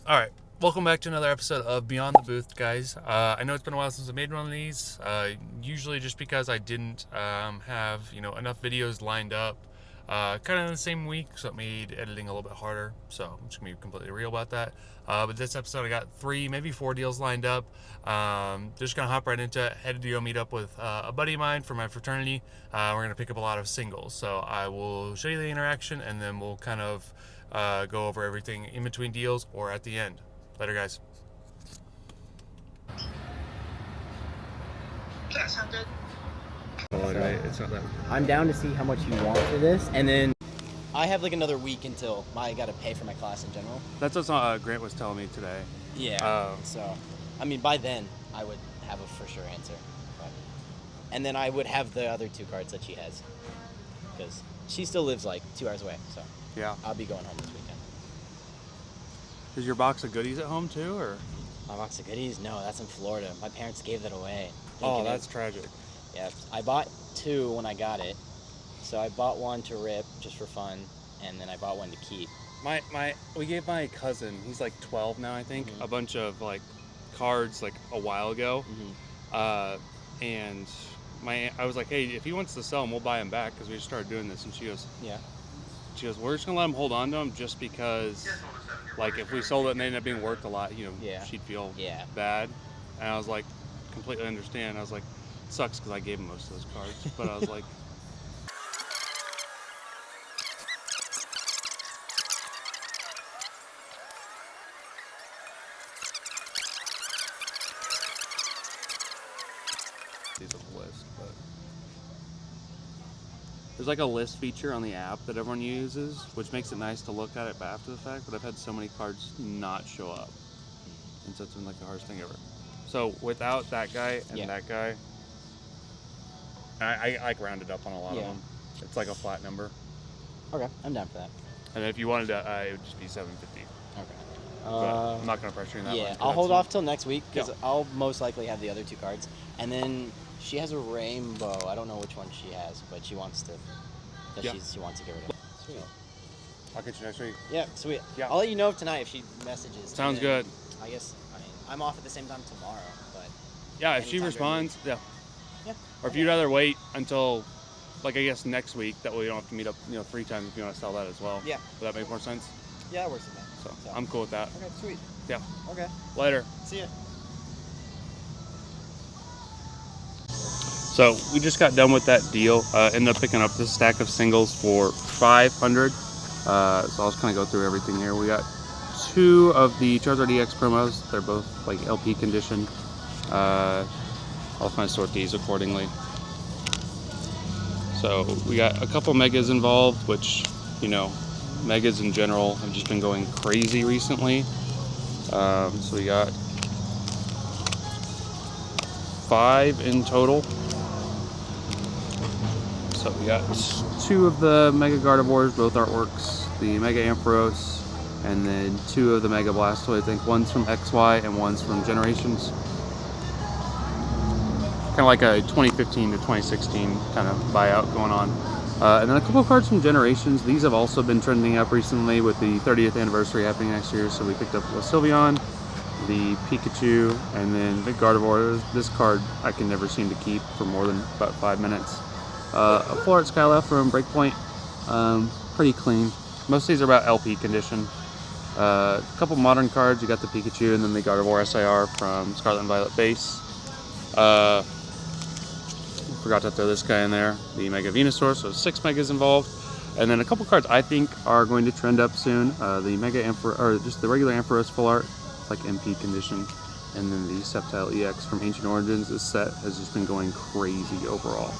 Alright, welcome back to another episode of Beyond the Booth, guys. I know it's been a while since I made one of these, usually just because I didn't have, enough videos lined up kind of in the same week, so it made editing a little bit harder, so I'm just going to be completely real about that. But this episode I got 3, maybe 4 deals lined up. Just going to hop right into it. Headed to go meet up with a buddy of mine for my fraternity. We're going to pick up a lot of singles, so I will show you the interaction, and then we'll kind of go over everything in between deals or at the end. Later, guys. That sound good? Right? It's not that. I'm down to see how much you want for this, and then I have like another week until I got to pay for my class in general. That's what Grant was telling me today. Yeah. So, I mean, by then I would have a for sure answer, but, and then I would have the other 2 cards that she has, because she still lives like 2 hours away. So Yeah. I'll be going home this weekend. Is your box of goodies at home too, or? My box of goodies? No, that's in Florida. My parents gave that away. Oh, that's tragic. Yeah, I bought 2 when I got it. So I bought one to rip just for fun, and then I bought one to keep. We gave my cousin, he's like 12 now, I think, Mm-hmm. a bunch of like cards like a while ago. Mm-hmm. And I was like, hey, if he wants to sell them, we'll buy them back, because we just started doing this. And she goes, Yeah. we're just gonna let him hold on to them just because, like, if we sold it and they ended up being worth a lot, Yeah. she'd feel Yeah. bad. And I was like, completely understand. I was like, sucks because I gave him most of those cards, but I was like. These are the list, but there's like a list feature on the app that everyone uses, which makes it nice to look at it after the fact, but I've had so many cards not show up, and so it's been like the hardest thing ever. So without that guy and that guy, I like rounded up on a lot of them. It's like a flat number. Okay, I'm down for that. And if you wanted to, it would just be 750. Okay. But I'm not gonna pressure you in that Yeah, one, I'll hold off till next week because Yeah. I'll most likely have the other 2 cards, and then she has a rainbow. I don't know which one she has, but she wants to. She wants to get rid of. Sweet. I'll get you next week. Yeah, sweet. Yeah. I'll let you know tonight if she messages. Sounds And then, good. I guess. I mean, I'm off at the same time tomorrow, but. Yeah, if she anytime during responds, yeah. Yeah. Or if you'd rather wait until, like, I guess next week, that way you don't have to meet up, 3 times if you want to sell that as well. Yeah. Would that make more sense? Yeah, that works with me. So I'm cool with that. Okay, sweet. Yeah. Okay. Later. See ya. So we just got done with that deal. Ended up picking up this stack of singles for 500. So I'll just kind of go through everything here. We got 2 of the Charizard EX promos. They're both like LP condition. I'll kind of sort these accordingly. So we got a couple megas involved, which, megas in general have just been going crazy recently. So we got 5 in total. So we got 2 of the Mega Gardevoirs, both artworks, the Mega Ampharos, and then 2 of the Mega Blastoise. I think one's from XY and one's from Generations. Kind of like a 2015 to 2016 kind of buyout going on. And then a couple of cards from Generations. These have also been trending up recently with the 30th anniversary happening next year. So we picked up the Sylveon, the Pikachu, and then the Gardevoir. This card I can never seem to keep for more than about 5 minutes. A Full Art Skyla from Breakpoint, pretty clean. Most of these are about LP condition. A couple modern cards, you got the Pikachu and then the Gardevoir SIR from Scarlet and Violet base. Forgot to throw this guy in there, the Mega Venusaur, so 6 megas involved. And then a couple cards I think are going to trend up soon. The Mega Ampharos, or just the regular Ampharos Full Art, it's like MP condition. And then the Sceptile EX from Ancient Origins. This set has just been going crazy overall.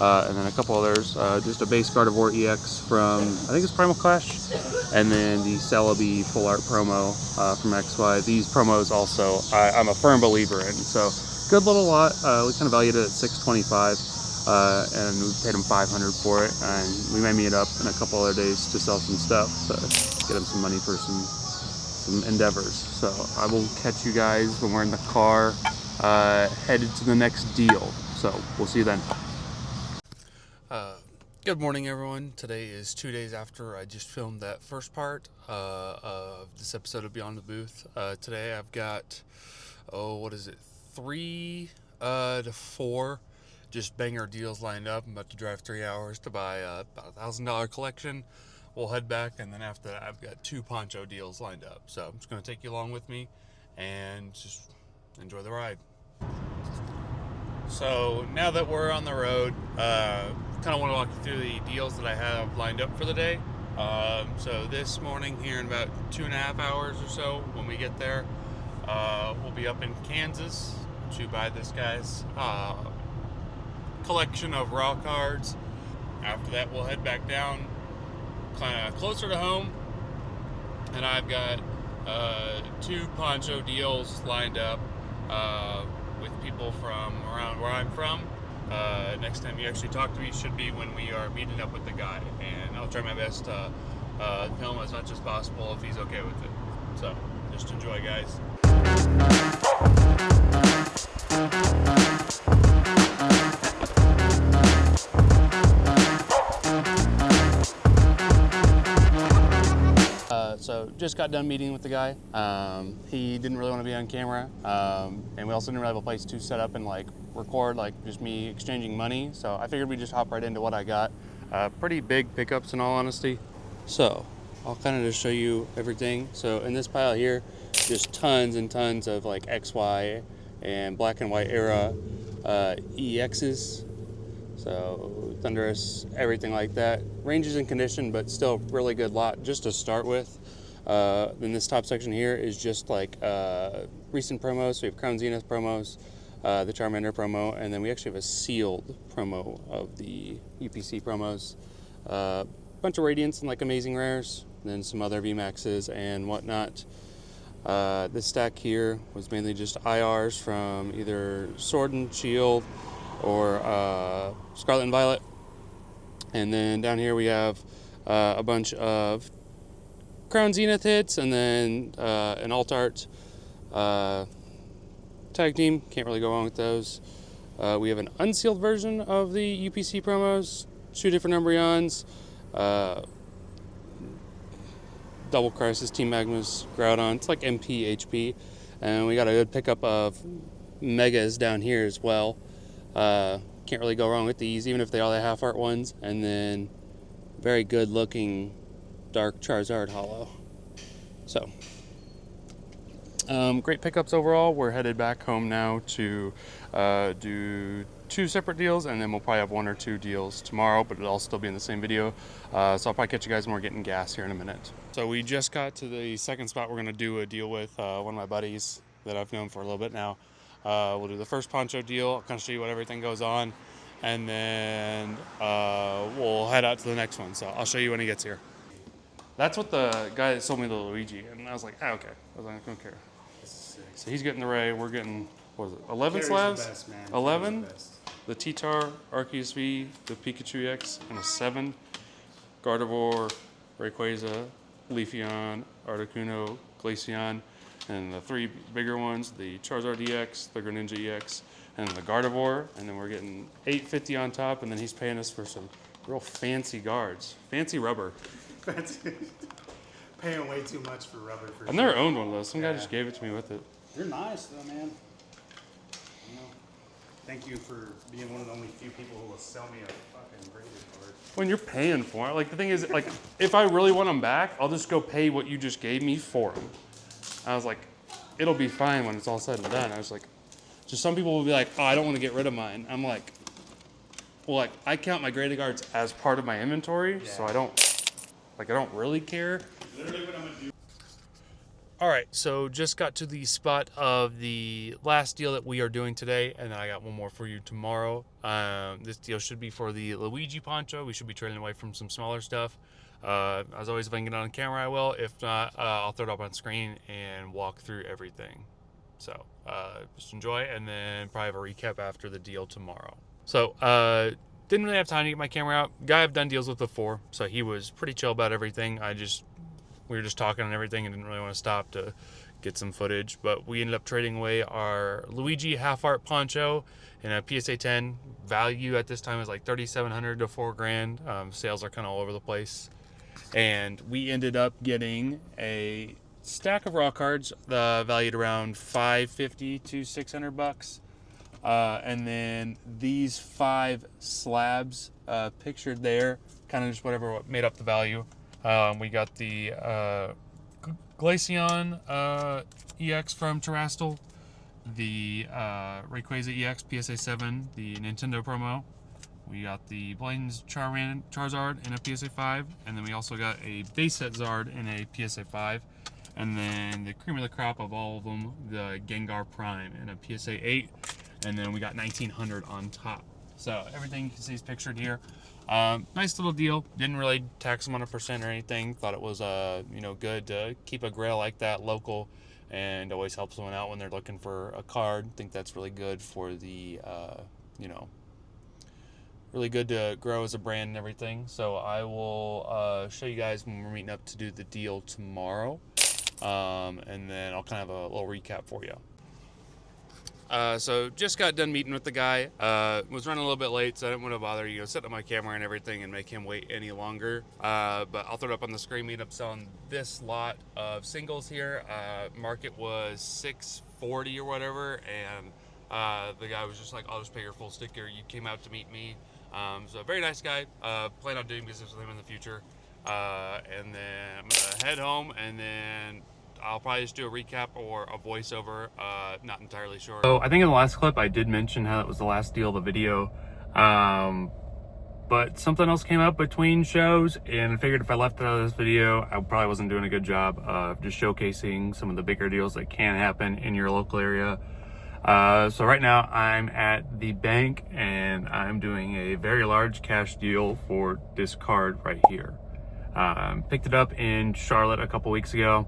And then a couple others, just a base Gardevoir EX from, I think it's Primal Clash, and then the Celebi Full Art promo from XY. These promos also, I'm a firm believer in, so good little lot. We kind of valued it at $625, and we paid him $500 for it, and we may meet up in a couple other days to sell some stuff, to get him some money for some endeavors. So I will catch you guys when we're in the car, headed to the next deal. So we'll see you then. Good morning, everyone. Today is 2 days after I just filmed that first part of this episode of Beyond the Booth. Today I've got, what is it, 3 to 4 just banger deals lined up. I'm about to drive 3 hours to buy about $1,000 collection. We'll head back, and then after that I've got 2 poncho deals lined up. So I'm just going to take you along with me and just enjoy the ride. So now that we're on the road, kind of want to walk you through the deals that I have lined up for the day. So this morning here in about 2.5 hours or so, when we get there, we'll be up in Kansas to buy this guy's collection of raw cards. After that, we'll head back down kind of closer to home, and I've got 2 poncho deals lined up with people from around where I'm from. Next time you actually talk to me should be when we are meeting up with the guy, and I'll try my best to film as much as possible if he's okay with it. So just enjoy, guys. So just got done meeting with the guy. He didn't really want to be on camera, and we also didn't really have a place to set up and like record, like just me exchanging money. So I figured we'd just hop right into what I got. Pretty big pickups in all honesty. So I'll kind of just show you everything. So in this pile here, just tons and tons of like XY and black and white era EXs. So Thunderous, everything like that. Ranges in condition, but still really good lot just to start with. Then this top section here is just like recent promos. So we have Crown Zenith promos, the Charmander promo, and then we actually have a sealed promo of the UPC promos. Bunch of Radiants and like Amazing Rares, and then some other VMAXs and whatnot. This stack here was mainly just IRs from either Sword and Shield or Scarlet and Violet. And then down here we have a bunch of Crown Zenith hits, and then an alt art tag team. Can't really go wrong with those. We have an unsealed version of the UPC promos, 2 different Umbreons, Double Crisis, Team Magma's, Groudon. It's like MP, HP. And we got a good pickup of Megas down here as well. Can't really go wrong with these, even if they are the half art ones. And then very good looking Dark Charizard Hollow. So great pickups overall. We're headed back home now to do 2 separate deals, and then we'll probably have 1 or 2 deals tomorrow, but it'll all still be in the same video. So I'll probably catch you guys when we're getting gas here in a minute. So we just got to the second spot we're going to do a deal with one of my buddies that I've known for a little bit now. We'll do the first poncho deal. I'll kind of show you what everything goes on, and then we'll head out to the next one. So I'll show you when he gets here. That's what the guy that sold me the Luigi, and I was like, okay. I was like, I don't care. So he's getting the Ray. We're getting, what is it, 11 slabs? The best, man. 11? The best. The T-Tar, Arceus V, the Pikachu X, and a 7. Gardevoir, Rayquaza, Leafeon, Articuno, Glaceon, and the 3 bigger ones, the Charizard EX, the Greninja EX, and the Gardevoir. And then we're getting $850 on top, and then he's paying us for some real fancy guards. Fancy rubber. Paying way too much for rubber for I've never owned one of those. Some guy just gave it to me with it. They're nice though, man. You know, thank you for being one of the only few people who will sell me a fucking graded card. When you're paying for it, like the thing is, like if I really want them back, I'll just go pay what you just gave me for them. I was like, it'll be fine when it's all said and done. I was like, just some people will be like, oh, I don't want to get rid of mine. I'm like, well, like I count my graded cards as part of my inventory, so I don't really care. Literally what I'm gonna do. All right, so just got to the spot of the last deal that we are doing today, and then I got one more for you tomorrow. This deal should be for the Luigi poncho. We should be trading away from some smaller stuff. As always, if I can get on camera, I will. If not, I'll throw it up on screen and walk through everything. So just enjoy, and then probably have a recap after the deal tomorrow. So didn't really have time to get my camera out. Guy I've done deals with before, so he was pretty chill about everything. We were just talking and everything and didn't really want to stop to get some footage. But we ended up trading away our Luigi half art poncho in a PSA 10. Value at this time is like $3,700 to $4,000. Sales are kind of all over the place. And we ended up getting a stack of raw cards valued around $550 to $600. And then these 5 slabs pictured there, kind of just whatever made up the value. We got the Glaceon EX from Terastal, the Rayquaza EX PSA 7, the Nintendo promo. We got the Blaine's Charizard in a PSA 5, and then we also got a base set Zard in a PSA 5, and then the cream of the crop of all of them, the Gengar Prime in a PSA 8, and then we got 1900 on top. So everything you can see is pictured here. Nice little deal. Didn't really tax them on a percent or anything. Thought it was good to keep a grail like that local, and always helps someone out when they're looking for a card. Think that's really good for the really good to grow as a brand and everything. So I will show you guys when we're meeting up to do the deal tomorrow, and then I'll kind of have a little recap for you. So just got done meeting with the guy. Was running a little bit late, so I didn't want to bother setting up my camera and everything and make him wait any longer. But I'll throw it up on the screen. We ended up selling this lot of singles here. Market was $640 or whatever, and the guy was just like, "I'll just pay your full sticker. You came out to meet me." So very nice guy. Plan on doing business with him in the future. And then I'm gonna head home, and then I'll probably just do a recap or a voiceover. Not entirely sure. So I think in the last clip I did mention how it was the last deal of the video. But something else came up between shows, and I figured if I left it out of this video, I probably wasn't doing a good job of just showcasing some of the bigger deals that can happen in your local area. So right now I'm at the bank, and I'm doing a very large cash deal for this card right here. Picked it up in Charlotte a couple weeks ago.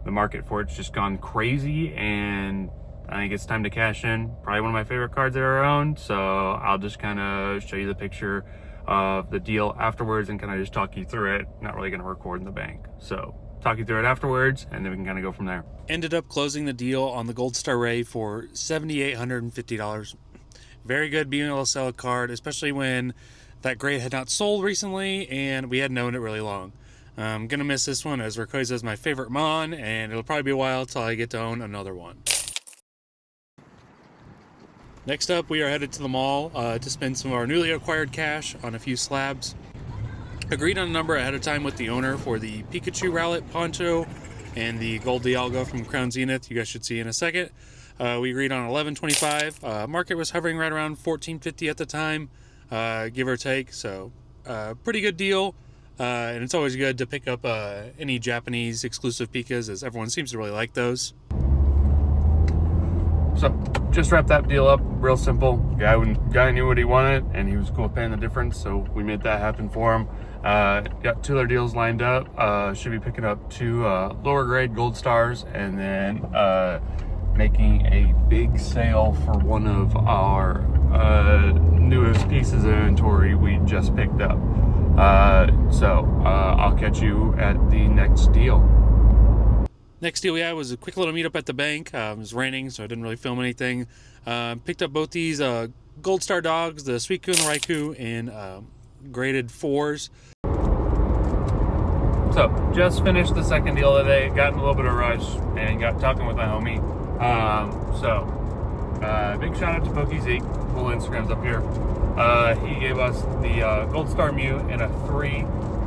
The market for it's just gone crazy, and I think it's time to cash in. Probably one of my favorite cards that I own, so I'll just kind of show you the picture of the deal afterwards and kind of just talk you through it. Not really going to record in the bank, so talk you through it afterwards, and then we can kind of go from there. Ended up closing the deal on the Gold Star Ray for $7,850. Very good being able to sell a card, especially when that grade had not sold recently and we hadn't owned it really long. I'm gonna miss this one, as Rayquaza is my favorite Mon, and it'll probably be a while till I get to own another one. Next up, we are headed to the mall to spend some of our newly acquired cash on a few slabs. Agreed on a number ahead of time with the owner for the Pikachu Rowlet Poncho and the Gold Dialga from Crown Zenith, you guys should see in a second. We agreed on $11.25. Market was hovering right around $14.50 at the time, give or take, so pretty good deal. And it's always good to pick up any Japanese exclusive Pikas, as everyone seems to really like those. So, just wrapped that deal up, real simple. Guy knew what he wanted, and he was cool with paying the difference, so we made that happen for him. Got 2 other deals lined up. Should be picking up 2 lower grade gold stars, and then making a big sale for one of our newest pieces of inventory we just picked up. I'll catch you at the next deal. Next deal we had was a quick little meetup at the bank. It was raining, so I didn't really film anything. Picked up both these Gold Star dogs, the Suicune and the Raikou, in graded 4s. So, just finished the second deal today. Got in a little bit of a rush and got talking with my homie. Big shout out to PokeZeke. Cool Instagram's up here. He gave us the Gold Star Mew in a 3.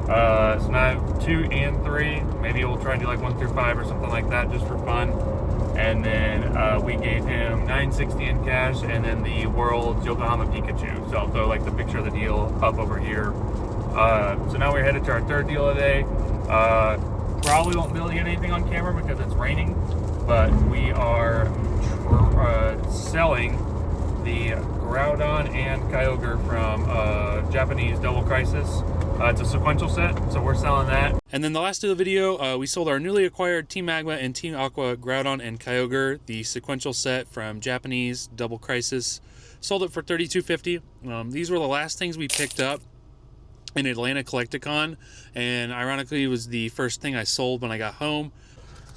So now I have 2 and 3. Maybe we'll try and do like 1 through 5 or something like that, just for fun. And then we gave him $960 in cash, and then the World's Yokohama Pikachu. So I'll throw like the picture of the deal up over here. So now we're headed to our 3rd deal of the day. Probably won't be able to get anything on camera because it's raining, but we are selling the Groudon and Kyogre from Japanese Double Crisis. It's a sequential set, so we're selling that. And then the last of the video, we sold our newly acquired Team Magma and Team Aqua Groudon and Kyogre, the sequential set from Japanese Double Crisis. Sold it for $32.50. These were the last things we picked up in Atlanta Collecticon, and ironically it was the first thing I sold when I got home.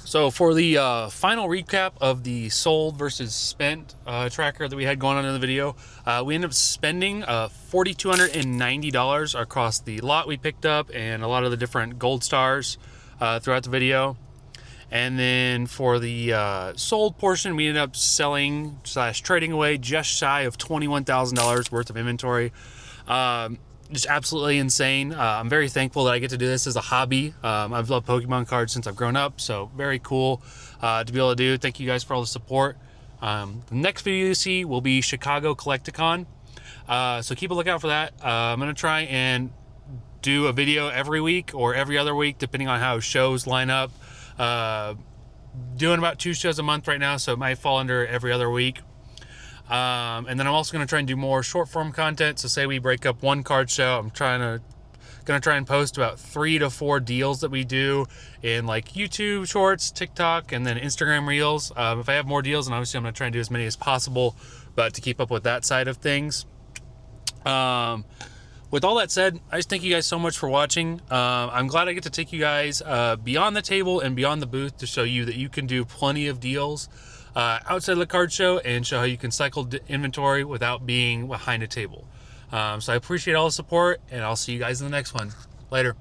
So for the final recap of the sold versus spent tracker that we had going on in the video, we ended up spending $4,290 across the lot we picked up and a lot of the different gold stars throughout the video. And then for the sold portion, we ended up selling / trading away just shy of $21,000 worth of inventory. Just absolutely insane. I'm very thankful that I get to do this as a hobby. I've loved Pokemon cards since I've grown up, so very cool to be able to do. Thank you guys for all the support. The next video you see will be Chicago Collecticon, so keep a lookout for that. I'm going to try and do a video every week or every other week, depending on how shows line up. Doing about 2 shows a month right now, so it might fall under every other week. And then I'm also going to try and do more short form content. So say we break up one card show, I'm going to try and post about 3 to 4 deals that we do in like YouTube shorts, TikTok, and then Instagram reels. If I have more deals, and obviously I'm going to try and do as many as possible, but to keep up with that side of things. With all that said, I just thank you guys so much for watching. I'm glad I get to take you guys beyond the table and beyond the booth to show you that you can do plenty of deals outside of the card show and show how you can cycle inventory without being behind a table. So I appreciate all the support, and I'll see you guys in the next one. Later.